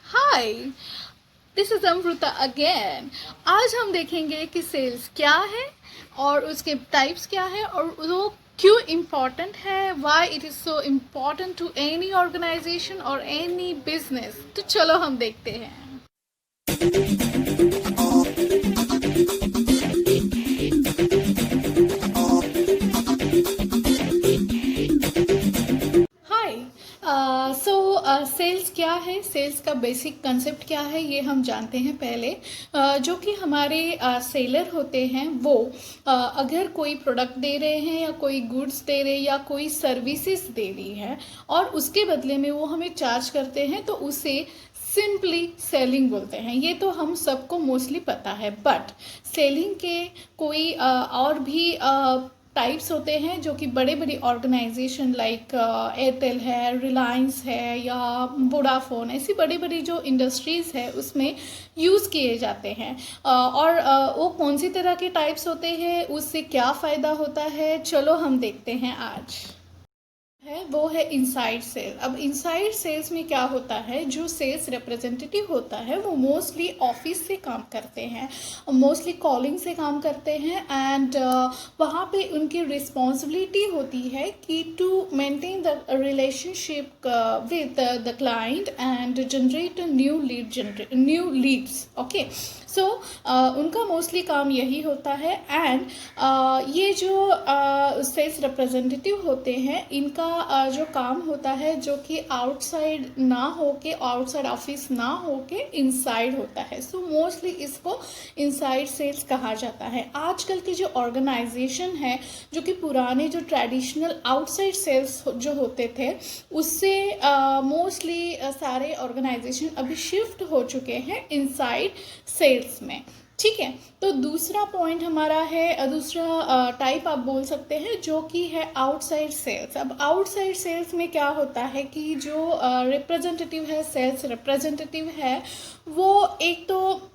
Hi, this is Amrita again. आज हम देखेंगे कि सेल्स क्या है और उसके टाइप्स क्या है और वो क्यों इम्पॉर्टेंट है, why it is so important to any organisation और एनी बिजनेस। तो चलो हम देखते हैं। हाय। सेल्स क्या है, सेल्स का बेसिक कंसेप्ट क्या है, ये हम जानते हैं पहले। जो कि हमारे सेलर होते हैं वो अगर कोई प्रोडक्ट दे रहे हैं या कोई गुड्स दे रहे हैं या कोई सर्विसेज दे रही है और उसके बदले में वो हमें चार्ज करते हैं तो उसे सिंपली सेलिंग बोलते हैं। ये तो हम सबको मोस्टली पता है, बट सेलिंग के कोई और भी टाइप्स होते हैं जो कि बड़े बड़े ऑर्गेनाइजेशन लाइक एयरटेल है, रिलायंस है या वोडाफोन, ऐसी बड़ी बड़ी जो इंडस्ट्रीज़ है उसमें यूज़ किए जाते हैं। और वो कौन सी तरह के टाइप्स होते हैं, उससे क्या फ़ायदा होता है, चलो हम देखते हैं आज। है वो है इनसाइड सेल। अब इनसाइड सेल्स में क्या होता है, जो सेल्स रिप्रेजेंटेटिव होता है वो मोस्टली ऑफिस से काम करते हैं, मोस्टली कॉलिंग से काम करते हैं एंड वहाँ पे उनकी रिस्पॉन्सिबिलिटी होती है कि to maintain the relationship with the client and generate new leads. Okay, so उनका मोस्टली काम यही होता है। एंड ये जो सेल्स रिप्रेजेंटेटिव होते हैं इनका जो काम होता है जो कि आउटसाइड ना हो के, आउटसाइड ऑफिस ना हो के इनसाइड होता है। सो मोस्टली इसको इनसाइड सेल्स कहा जाता है। आजकल की जो ऑर्गेनाइजेशन है, जो कि पुराने जो ट्रेडिशनल आउटसाइड सेल्स जो होते थे उससे मोस्टली सारे ऑर्गेनाइजेशन अभी शिफ्ट हो चुके हैं इनसाइड सेल्स में। ठीक है, तो दूसरा पॉइंट हमारा है, दूसरा टाइप आप बोल सकते हैं जो कि है आउटसाइड सेल्स। अब आउटसाइड सेल्स में क्या होता है कि जो रिप्रेजेंटेटिव है, सेल्स रिप्रेजेंटेटिव है, वो एक तो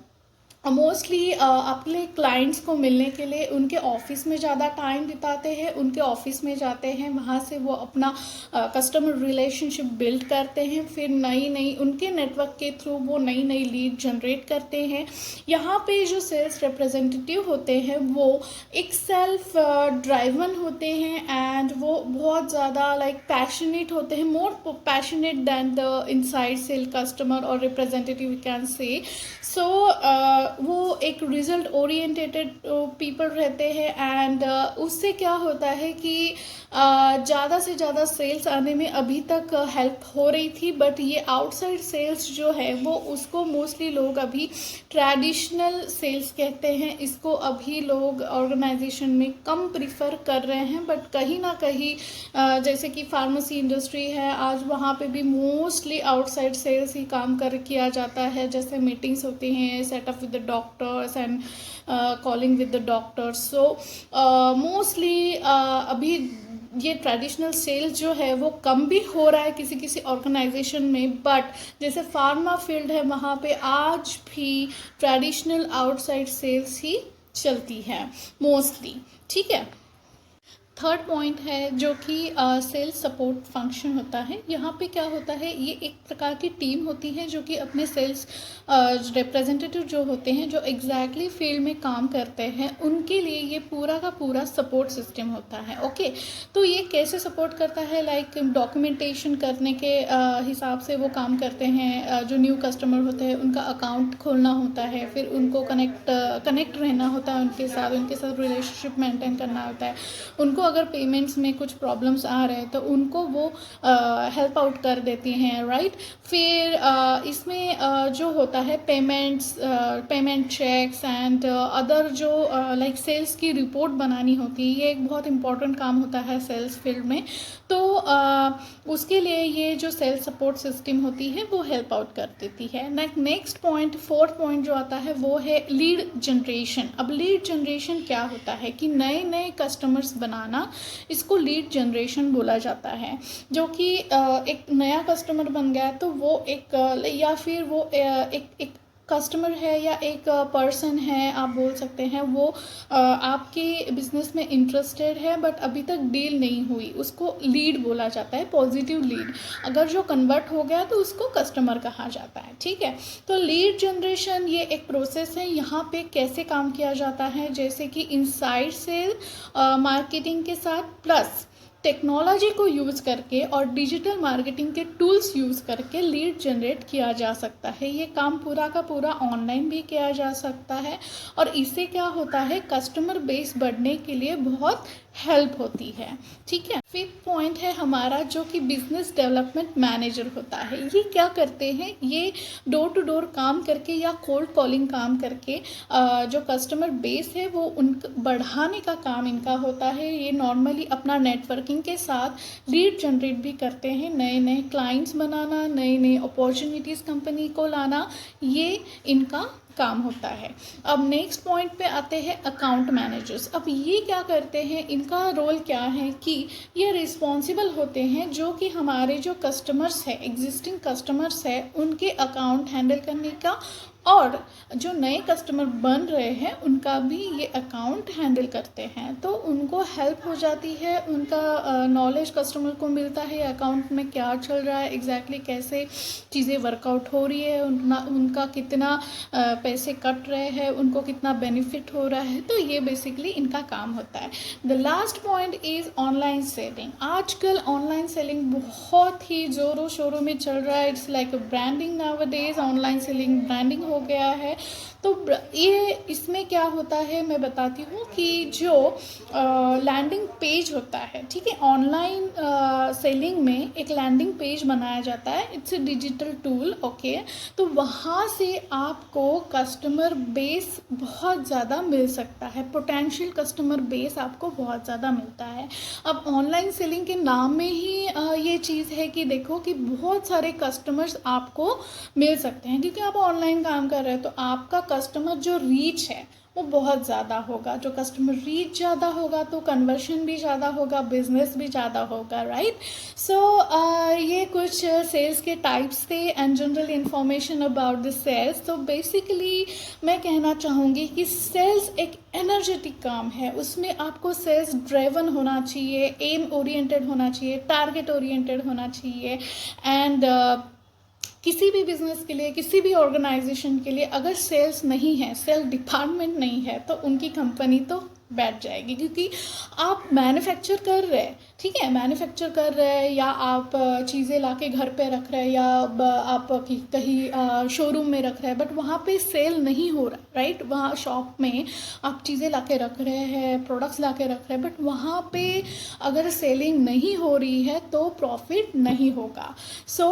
मोस्टली अपने क्लाइंट्स को मिलने के लिए उनके ऑफिस में ज़्यादा टाइम बिताते हैं, उनके ऑफिस में जाते हैं, वहाँ से वो अपना कस्टमर रिलेशनशिप बिल्ड करते हैं, फिर नई नई उनके नेटवर्क के थ्रू वो नई नई लीड जनरेट करते हैं। यहाँ पे जो सेल्स रिप्रेजेंटेटिव होते हैं वो एक सेल्फ ड्राइवन होते हैं एंड वो बहुत ज़्यादा लाइक पैशनेट होते हैं, more passionate than the inside sale customer और रिप्रेजेंटेटिव कैन से। सो वो एक रिजल्ट ओरिएंटेटेड पीपल रहते हैं एंड उससे क्या होता है कि ज़्यादा से ज़्यादा सेल्स आने में अभी तक हेल्प हो रही थी, बट ये आउटसाइड सेल्स जो है वो उसको मोस्टली लोग अभी ट्रेडिशनल सेल्स कहते हैं। इसको अभी लोग ऑर्गेनाइजेशन में कम प्रिफर कर रहे हैं, बट कहीं ना कहीं जैसे कि फार्मेसी इंडस्ट्री है, आज वहाँ पे भी मोस्टली आउटसाइड सेल्स ही काम कर किया जाता है। जैसे मीटिंग्स होती हैं, setup with the doctors and calling with the doctors. So mostly अभी ये ट्रेडिशनल सेल्स जो है वो कम भी हो रहा है किसी किसी ऑर्गेनाइजेशन में, बट जैसे फार्मा फील्ड है वहाँ पे आज भी ट्रेडिशनल आउटसाइड सेल्स ही चलती है मोस्टली। ठीक है, थर्ड पॉइंट है जो कि सेल्स सपोर्ट फंक्शन होता है। यहाँ पे क्या होता है, ये एक प्रकार की टीम होती है जो कि अपने सेल्स रिप्रेजेंटेटिव जो होते हैं, जो एग्जैक्टली फील्ड में काम करते हैं, उनके लिए ये पूरा का पूरा सपोर्ट सिस्टम होता है। ओके, तो ये कैसे सपोर्ट करता है, लाइक डॉक्यूमेंटेशन करने के हिसाब से वो काम करते हैं। जो न्यू कस्टमर होते हैं उनका अकाउंट खोलना होता है, फिर उनको कनेक्ट रहना होता है, उनके साथ रिलेशनशिप मेंटेन करना होता है। उनको अगर पेमेंट्स में कुछ प्रॉब्लम्स आ रहे हैं तो उनको वो हेल्प आउट कर देती हैं, राइट। फिर इसमें जो होता है पेमेंट चेक्स एंड अदर जो लाइक सेल्स की रिपोर्ट बनानी होती है, ये एक बहुत इंपॉर्टेंट काम होता है सेल्स फील्ड में। तो उसके लिए ये जो सेल्स सपोर्ट सिस्टम होती है वो हेल्प आउट कर देती है। नेक्स्ट पॉइंट, फोर्थ पॉइंट जो आता है वो है लीड जनरेशन। अब लीड जनरेशन क्या होता है कि नए नए कस्टमर्स बनाना, इसको लीड जनरेशन बोला जाता है। जो कि एक नया कस्टमर बन गया तो वो एक या फिर वो एक कस्टमर है या एक पर्सन है, आप बोल सकते हैं, वो आपके बिजनेस में इंटरेस्टेड है बट अभी तक डील नहीं हुई, उसको लीड बोला जाता है, पॉजिटिव लीड। अगर जो कन्वर्ट हो गया तो उसको कस्टमर कहा जाता है, ठीक है। तो लीड जनरेशन ये एक प्रोसेस है। यहाँ पे कैसे काम किया जाता है, जैसे कि इनसाइड सेल मार्केटिंग के साथ प्लस टेक्नोलॉजी को यूज़ करके और डिजिटल मार्केटिंग के टूल्स यूज़ करके लीड जनरेट किया जा सकता है। ये काम पूरा का पूरा ऑनलाइन भी किया जा सकता है और इससे क्या होता है, कस्टमर बेस बढ़ने के लिए बहुत हेल्प होती है, ठीक है। फिफ्थ पॉइंट है हमारा जो कि बिजनेस डेवलपमेंट मैनेजर होता है। ये क्या करते हैं, ये डोर टू डोर काम करके या कोल्ड कॉलिंग काम करके जो कस्टमर बेस है वो उन बढ़ाने का काम इनका होता है। ये नॉर्मली अपना नेटवर्किंग के साथ लीड जनरेट भी करते हैं, नए नए क्लाइंट्स बनाना, नई नई अपॉर्चुनिटीज़ कंपनी को लाना, ये इनका काम होता है। अब नेक्स्ट पॉइंट पे आते हैं अकाउंट मैनेजर्स। अब ये क्या करते हैं, इनका रोल क्या है कि ये रिस्पॉन्सिबल होते हैं जो कि हमारे जो कस्टमर्स है, एग्जिस्टिंग कस्टमर्स है, उनके अकाउंट हैंडल करने का और जो नए कस्टमर बन रहे हैं उनका भी ये अकाउंट हैंडल करते हैं। तो उनको हेल्प हो जाती है, उनका नॉलेज कस्टमर को मिलता है अकाउंट में क्या चल रहा है, एग्जैक्टली कैसे चीज़ें वर्कआउट हो रही है, उनका कितना पैसे कट रहे हैं, उनको कितना बेनिफिट हो रहा है। तो ये बेसिकली इनका काम होता है। The last point is online selling. आजकल ऑनलाइन सेलिंग बहुत ही ज़ोरों शोरों में चल रहा है। It's like branding nowadays, online selling branding हो गया है। तो ये इसमें क्या होता है मैं बताती हूँ कि जो लैंडिंग पेज होता है, ठीक है, ऑनलाइन सेलिंग में एक लैंडिंग पेज बनाया जाता है। It's a digital tool, okay. तो वहाँ से आपको कस्टमर बेस बहुत ज़्यादा मिल सकता है, पोटेंशियल कस्टमर बेस आपको बहुत ज़्यादा मिलता है। अब ऑनलाइन सेलिंग के नाम में ही ये चीज़ है कि देखो कि बहुत सारे कस्टमर्स आपको मिल सकते हैं, क्योंकि आप ऑनलाइन काम कर रहे हैं तो आपका कस्टमर जो रीच है वो बहुत ज़्यादा होगा। जो कस्टमर रीच ज़्यादा होगा तो कन्वर्शन भी ज़्यादा होगा, बिजनेस भी ज़्यादा होगा, राइट। सो ये कुछ सेल्स के टाइप्स थे and general information about the sales. तो बेसिकली मैं कहना चाहूँगी कि सेल्स एक एनर्जेटिक काम है, उसमें आपको सेल्स ड्राइवन होना चाहिए, एम ओरिएंटेड होना चाहिए, टारगेट ओरिएंटेड होना चाहिए। एंड किसी भी बिजनेस के लिए, किसी भी ऑर्गेनाइजेशन के लिए अगर सेल्स नहीं है, सेल्स डिपार्टमेंट नहीं है, तो उनकी कंपनी तो बैठ जाएगी। क्योंकि आप मैन्युफैक्चर कर रहे हैं, ठीक है, मैन्युफैक्चर कर रहे हैं या आप चीज़ें लाके घर पे रख रहे हैं या आप कहीं शोरूम में रख रहे हैं, बट वहाँ पे सेल नहीं हो रहा, राइट। वहाँ शॉप में आप चीज़ें लाके रख रहे हैं, प्रोडक्ट्स लाके रख रहे हैं, बट वहाँ पे अगर सेलिंग नहीं हो रही है तो प्रॉफिट नहीं होगा। सो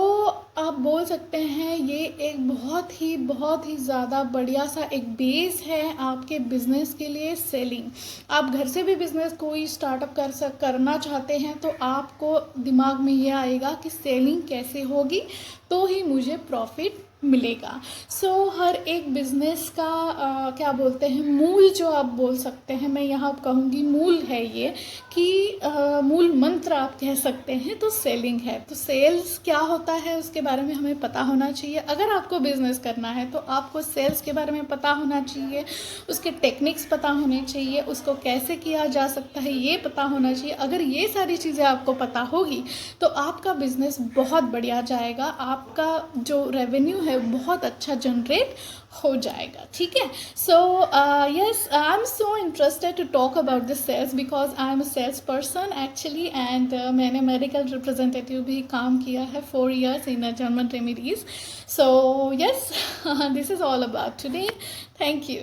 आप बोल सकते हैं ये एक बहुत ही ज़्यादा बढ़िया सा एक बेस है आपके बिजनेस के लिए, सेलिंग। आप घर से भी बिजनेस कोई स्टार्टअप करना चाहते हैं तो आपको दिमाग में ये आएगा कि सेलिंग कैसे होगी तो ही मुझे प्रॉफिट मिलेगा। सो हर एक बिजनेस का क्या बोलते हैं, मूल जो आप बोल सकते हैं, मैं यहाँ कहूँगी मूल है ये कि मूल मंत्र आप कह सकते हैं, तो सेलिंग है। तो सेल्स क्या होता है उसके बारे में हमें पता होना चाहिए। अगर आपको बिजनेस करना है तो आपको सेल्स के बारे में पता होना चाहिए, उसके टेक्निक्स पता होने चाहिए, उसको कैसे किया जा सकता है ये पता होना चाहिए। अगर ये सारी चीज़ें आपको पता होगी तो आपका बिजनेस बहुत बढ़िया जाएगा, आपका जो रेवेन्यू है बहुत अच्छा जनरेट हो जाएगा, ठीक है। So yes, I am so interested to talk about this sales because I am a sales person actually. And मैंने मेडिकल रिप्रेजेंटेटिव भी काम किया है 4 years in German Remedies. So yes, this is all about today. Thank you.